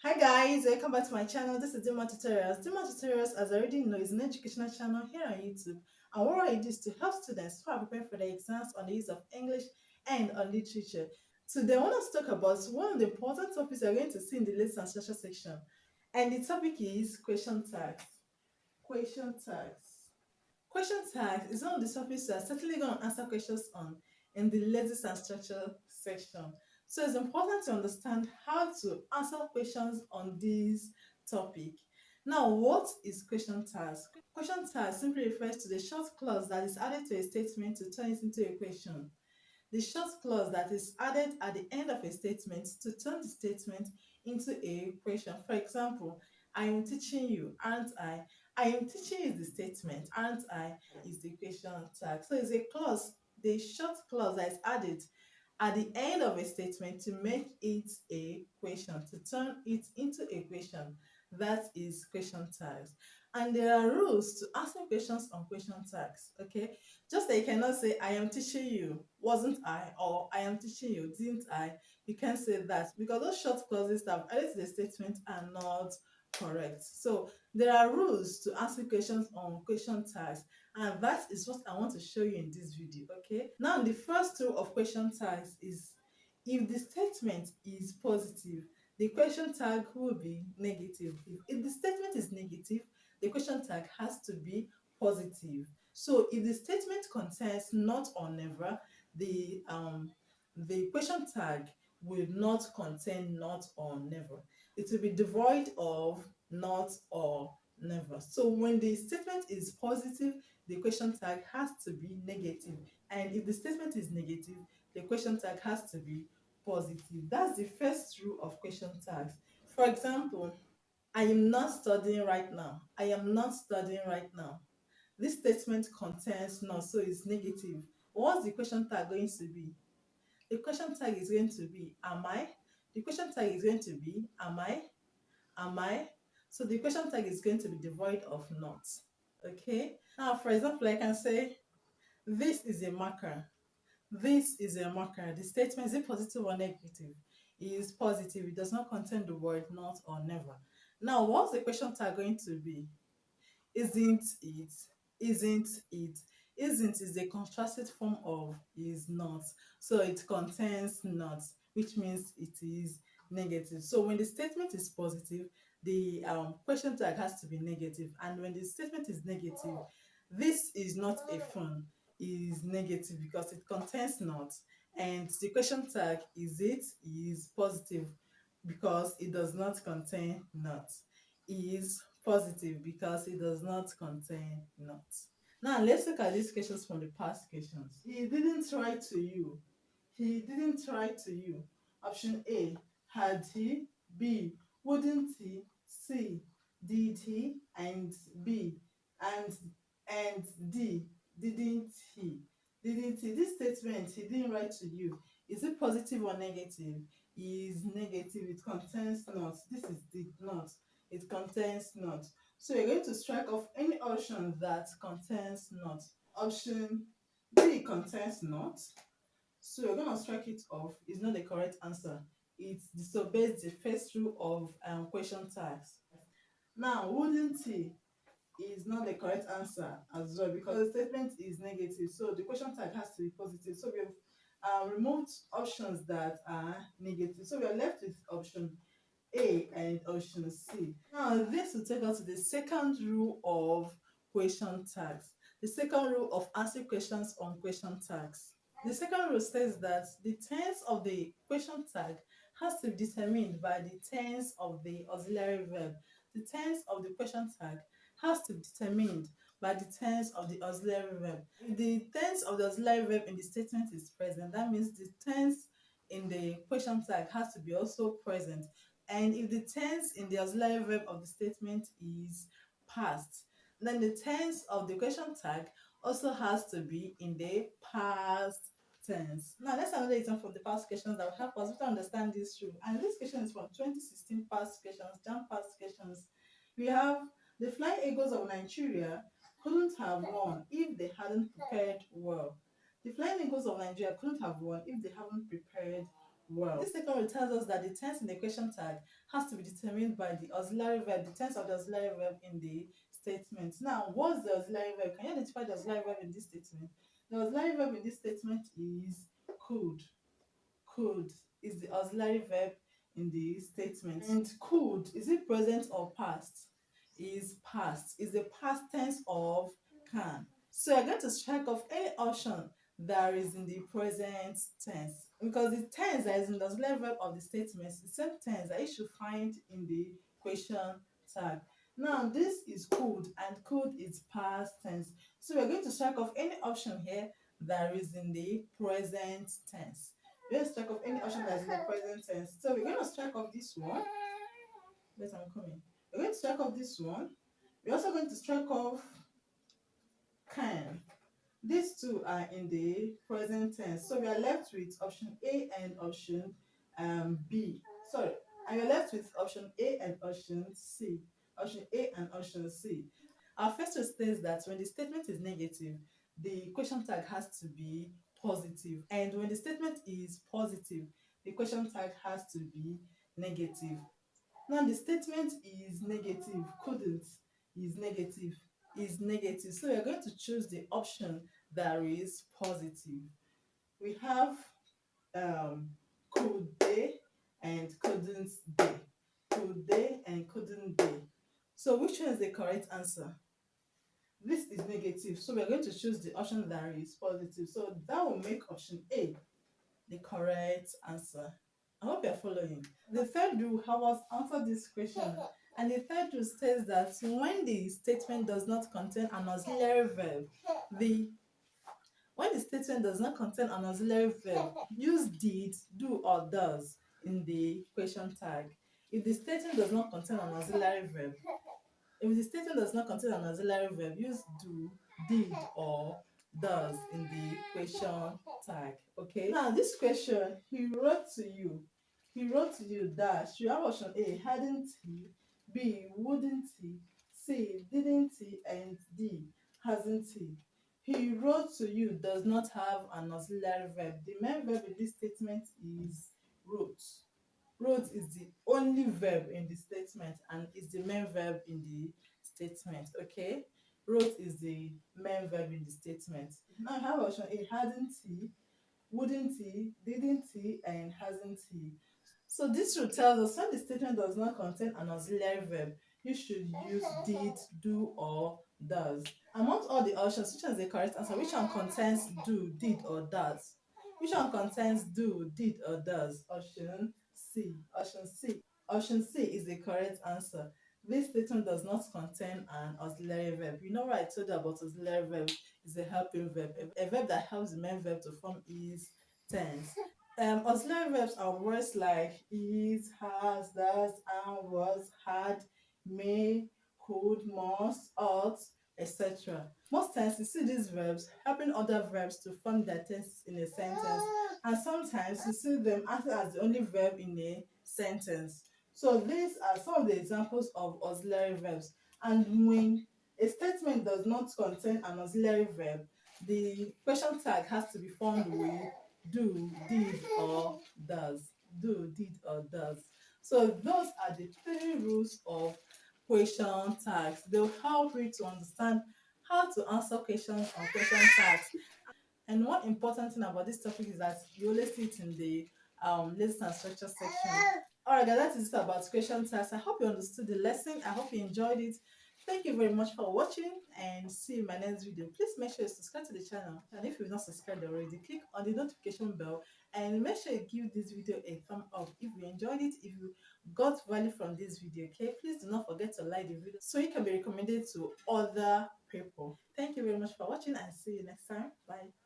Hi guys, welcome back to my channel. This is Dima Tutorials. Dima Tutorials, as I already know, is an educational channel here on YouTube. And what I do is to help students who are preparing for their exams on the use of English and on literature. Today, I want us to talk about one of the important topics we're going to see in the list and structure section. And the topic is question tags. Question tags. Question tags is one of the topics we are certainly going to answer questions on in the lessons and structure section. So it's important to understand how to answer questions on this topic. Now, what is question tags? Question tags simply refers to the short clause that is added to a statement to turn it into a question. The short clause that is added at the end of a statement to turn the statement into a question. For example, I am teaching you, aren't I? I am teaching is the statement, aren't I? Is the question tag. So it's a clause, the short clause that is added at the end of a statement to make it a question, to turn it into a question. That is question tags. And there are rules to asking questions on question tags. Okay, just like you cannot say, I am teaching you, wasn't I? Or I am teaching you, didn't I? You can't say that because those short clauses that have added to the statement are not correct. So there are rules to answer questions on question tags, and that is what I want to show you in this video. Okay, now the first rule of question tags is if the statement is positive, the question tag will be negative. If the statement is negative, the question tag has to be positive. So if the statement contains not or never, the question tag will not contain not or never. It will be devoid of not or never. So when the statement is positive, the question tag has to be negative. And if the statement is negative, the question tag has to be positive. That's the first rule of question tags. For example, I am not studying right now. I am not studying right now. This statement contains not, so it's negative. What's the question tag going to be? The question tag is going to be am I? The question tag is going to be am I? Am I? So the question tag is going to be devoid of not. Okay? Now, for example, I can say this is a marker. This is a marker. The statement is it positive or negative? It is positive. It does not contain the word not or never. Now, what's the question tag going to be? Isn't it? Isn't it? Isn't is a contrasted form of is not. So it contains not, which means it is negative. So when the statement is positive, the question tag has to be negative. And when the statement is negative, this is not a phone, is negative because it contains not. And the question tag is positive because it does not contain not, is positive because it does not contain not. Now let's look at these questions from the past questions. He didn't write to you. He didn't write to you. Option A, had he? B, wouldn't he? C, did he? And B, and D, didn't he? Didn't he? This statement, he didn't write to you. Is it positive or negative? Is negative. It contains not. This is did not. It contains not. So you're going to strike off any option that contains not. Option B contains not. So you're going to strike it off. It's not the correct answer. It disobeys the first rule of question tags. Now, wouldn't he is not the correct answer as well because the statement is negative. So the question tag has to be positive. So we have removed options that are negative. So we are left with option A and option C. Now this will take us to the second rule of question tags. The second rule of answering questions on question tags. The second rule says that the tense of the question tag has to be determined by the tense of the auxiliary verb. The tense of the question tag has to be determined by the tense of the auxiliary verb. If the tense of the auxiliary verb in the statement is present, that means the tense in the question tag has to be also present. And if the tense in the auxiliary verb of the statement is past, then the tense of the question tag also has to be in the past tense. Now let's have another example from the past questions that will help us to understand this rule. And this question is from 2016 past questions, Jamb past questions. We have the Flying Eagles of Nigeria couldn't have won if they hadn't prepared well. The Flying Eagles of Nigeria couldn't have won if they haven't prepared well. This second rule tells us that the tense in the question tag has to be determined by the auxiliary verb, the tense of the auxiliary verb in the statement. Now, what's the auxiliary verb? Can you identify the auxiliary verb in this statement? The auxiliary verb in this statement is could. Could is the auxiliary verb in the statement. And could, is it present or past? Is past. Is the past tense of can. So you're going to strike off any option that is in the present tense, because the tense that is in the auxiliary verb of the statement is the same tense that you should find in the question tag. Now this is could, and could is past tense. So we're going to strike off any option here that is in the present tense. We're going to strike off any option that is in the present tense. So we're going to strike off this one. Wait, I'm coming. We're going to strike off this one. We're also going to strike off can. These two are in the present tense. So we are left with option A and option B. Sorry, and we're left with option A and option C. Option A and option C. Our first rule states that when the statement is negative, the question tag has to be positive. And when the statement is positive, the question tag has to be negative. Now the statement is negative, couldn't is negative, is negative. So we're going to choose the option that is positive. We have could they and couldn't they. Could they and couldn't they. So which one is the correct answer? This is negative, so we're going to choose the option that is positive. So that will make option A the correct answer. I hope you're following. The third rule help us answer this question. And the third rule states that when the statement does not contain an auxiliary verb, when the statement does not contain an auxiliary verb, use did, do, or does in the question tag. If the statement does not contain an auxiliary verb, use do, did, or does in the question tag. Okay. Now this question, he wrote to you. He wrote to you dash. You have option A, hadn't he? B, wouldn't he? C, didn't he? And D, hasn't he? He wrote to you does not have an auxiliary verb. The main verb in this statement is wrote. Wrote is the only verb in the statement and is the main verb in the statement. Okay, wrote is the main verb in the statement. Now I have option A, hadn't he, wouldn't he, didn't he, and hasn't he. So this rule tells us when the statement does not contain an auxiliary verb, you should use did, do, or does. Amongst all the options, which one is the correct answer? Which one contains do, did, or does? Which one contains do, did, or does? Option C. Option C. Option C is the correct answer. This statement does not contain an auxiliary verb. You know what I told you about auxiliary verb is a helping verb. A verb that helps the main verb to form is tense. Auxiliary verbs are words like is, has, does, and was, had, may, could, must, ought, etc. Most times you see these verbs helping other verbs to form their tenses in a sentence, and sometimes you see them acting as the only verb in a sentence. So these are some of the examples of auxiliary verbs. And when a statement does not contain an auxiliary verb, the question tag has to be formed with do, did, or does. Do, did, or does. So those are the 3 rules of question tags. They'll help you to understand how to answer questions on question tags. And one important thing about this topic is that you always see it in the lessons and structure section. Alright guys, that is it about question tags. I hope you understood the lesson. I hope you enjoyed it. Thank you very much for watching, and see you in my next video. Please make sure you subscribe to the channel, and if you've not subscribed already, click on the notification bell and make sure you give this video a thumb up if you enjoyed it, if you got value from this video. Okay, please do not forget to like the video so it can be recommended to other people. Thank you very much for watching, and see you next time. Bye.